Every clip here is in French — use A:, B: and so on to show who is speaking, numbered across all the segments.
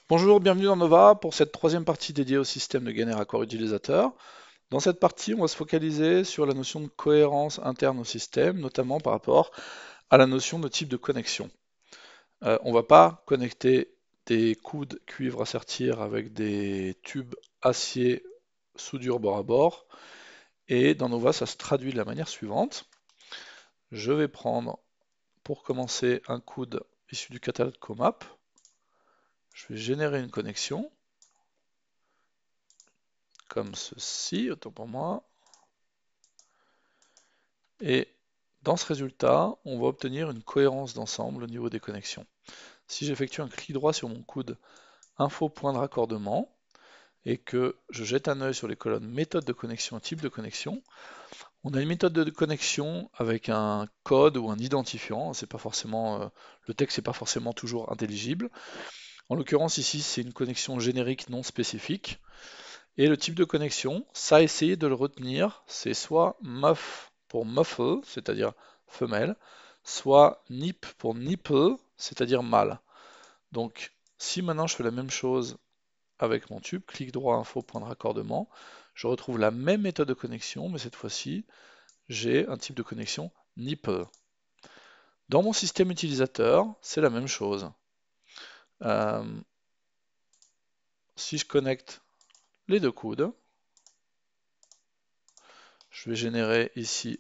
A: Bonjour, bienvenue dans Nova pour cette troisième partie dédiée au système de gain et raccord utilisateur. Dans cette partie, on va se focaliser sur la notion de cohérence interne au système, notamment par rapport à la notion de type de connexion. On ne va pas connecter des coudes cuivre à sertir avec des tubes acier soudure bord à bord. Et dans Nova, ça se traduit de la manière suivante. Je vais prendre, pour commencer, un coude issu du catalogue COMAP. Je vais générer une connexion, comme ceci, autant pour moi. Et dans ce résultat, on va obtenir une cohérence d'ensemble au niveau des connexions. Si j'effectue un clic droit sur mon coude info point de raccordement et que je jette un œil sur les colonnes méthode de connexion et type de connexion, on a une méthode de connexion avec un code ou un identifiant. C'est pas forcément, le texte n'est pas forcément toujours intelligible. En l'occurrence ici, c'est une connexion générique non spécifique. Et le type de connexion, ça essayez de le retenir, c'est soit muff pour muffle, c'est-à-dire femelle, soit nip pour nipple, c'est-à-dire mâle. Donc si maintenant je fais la même chose avec mon tube, clic droit info point de raccordement, je retrouve la même méthode de connexion, mais cette fois-ci j'ai un type de connexion nipple. Dans mon système utilisateur, c'est la même chose. Euh, si je connecte les deux coudes, je vais générer ici,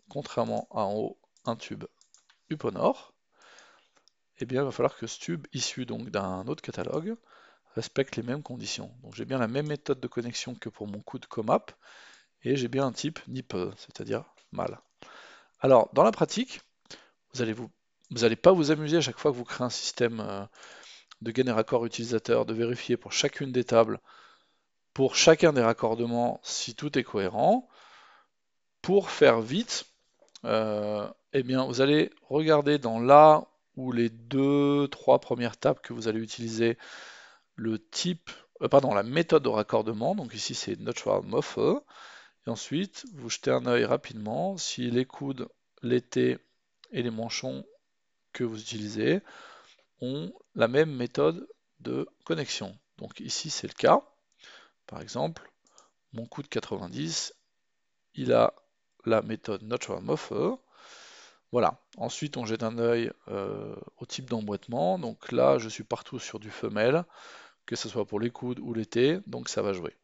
A: contrairement à en haut, un tube UPONOR, eh bien, il va falloir que ce tube, issu donc d'un autre catalogue, respecte les mêmes conditions. Donc j'ai bien la même méthode de connexion que pour mon coude COMAP, et j'ai bien un type nipple, c'est-à-dire mâle. Alors, dans la pratique, vous allez pas vous amuser à chaque fois que vous créez un système de gain et raccord utilisateur, de vérifier pour chacune des tables, pour chacun des raccordements, si tout est cohérent. Pour faire vite, eh bien, vous allez regarder dans là où les deux, trois premières tables que vous allez utiliser, le type, pardon, la méthode de raccordement. Donc ici, c'est Neutral Muffle. Et ensuite, vous jetez un œil rapidement si les coudes, les T et les manchons que vous utilisez ont la même méthode de connexion. Donc ici, c'est le cas. Par exemple, mon coude 90, il a la méthode Neutral Muffle. Voilà. Ensuite, on jette un œil au type d'emboîtement. Donc là, je suis partout sur du femelle, que ce soit pour les coudes ou les T, donc ça va jouer.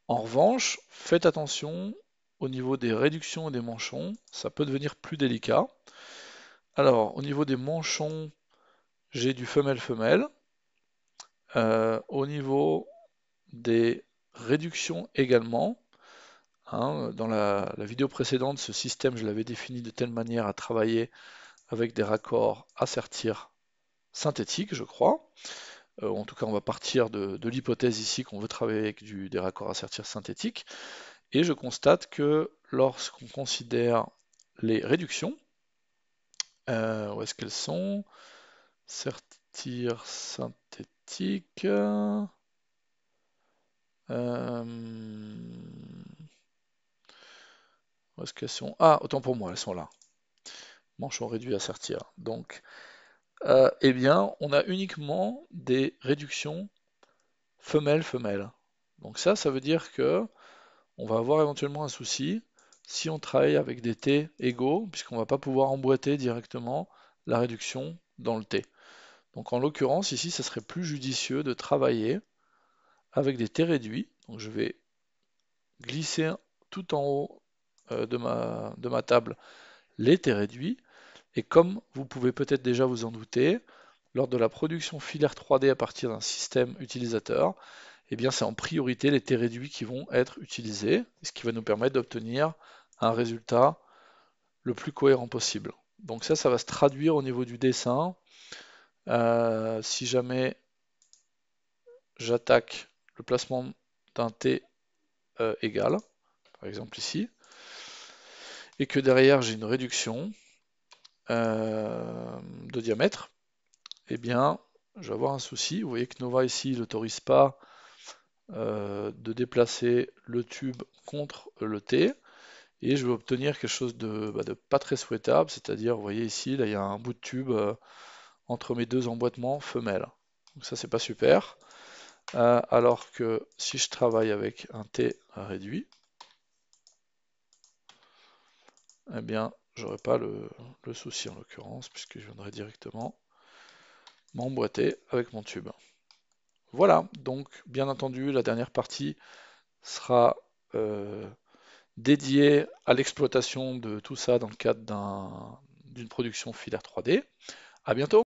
A: En revanche, faites attention au niveau des réductions et des manchons, ça peut devenir plus délicat. Alors, au niveau des manchons, j'ai du femelle-femelle. Au niveau des réductions également, hein, dans la vidéo précédente, ce système, je l'avais défini de telle manière à travailler avec des raccords à sertir synthétiques, je crois. En tout cas, on va partir de l'hypothèse ici qu'on veut travailler avec des raccords à sertir synthétiques. Et je constate que lorsqu'on considère les réductions, où est-ce qu'elles sont? Sertir synthétique. Où est-ce qu'elles sont? Ah, autant pour moi, elles sont là. Manchon réduit à sertir. Donc, eh bien, on a uniquement des réductions femelle-femelle. Donc ça veut dire que on va avoir éventuellement un souci si on travaille avec des T égaux, puisqu'on ne va pas pouvoir emboîter directement la réduction dans le T. Donc en l'occurrence, ici, ça serait plus judicieux de travailler avec des T réduits. Donc je vais glisser tout en haut de ma table les T réduits. Et comme vous pouvez peut-être déjà vous en douter, lors de la production filaire 3D à partir d'un système utilisateur, eh bien c'est en priorité les T réduits qui vont être utilisés, ce qui va nous permettre d'obtenir un résultat le plus cohérent possible. Donc ça va se traduire au niveau du dessin. Si jamais j'attaque le placement d'un T égal, par exemple ici, et que derrière j'ai une réduction de diamètre, eh bien je vais avoir un souci. Vous voyez que Nova ici n'autorise pas de déplacer le tube contre le T, et je vais obtenir quelque chose de pas très souhaitable, c'est-à-dire, vous voyez ici, là il y a un bout de tube entre mes deux emboîtements femelles. Donc ça, c'est pas super. Alors que si je travaille avec un T réduit, eh bien, j'aurais pas le souci en l'occurrence, puisque je viendrai directement m'emboîter avec mon tube. Voilà, donc bien entendu, la dernière partie sera dédiée à l'exploitation de tout ça dans le cadre d'une production filaire 3D. À bientôt!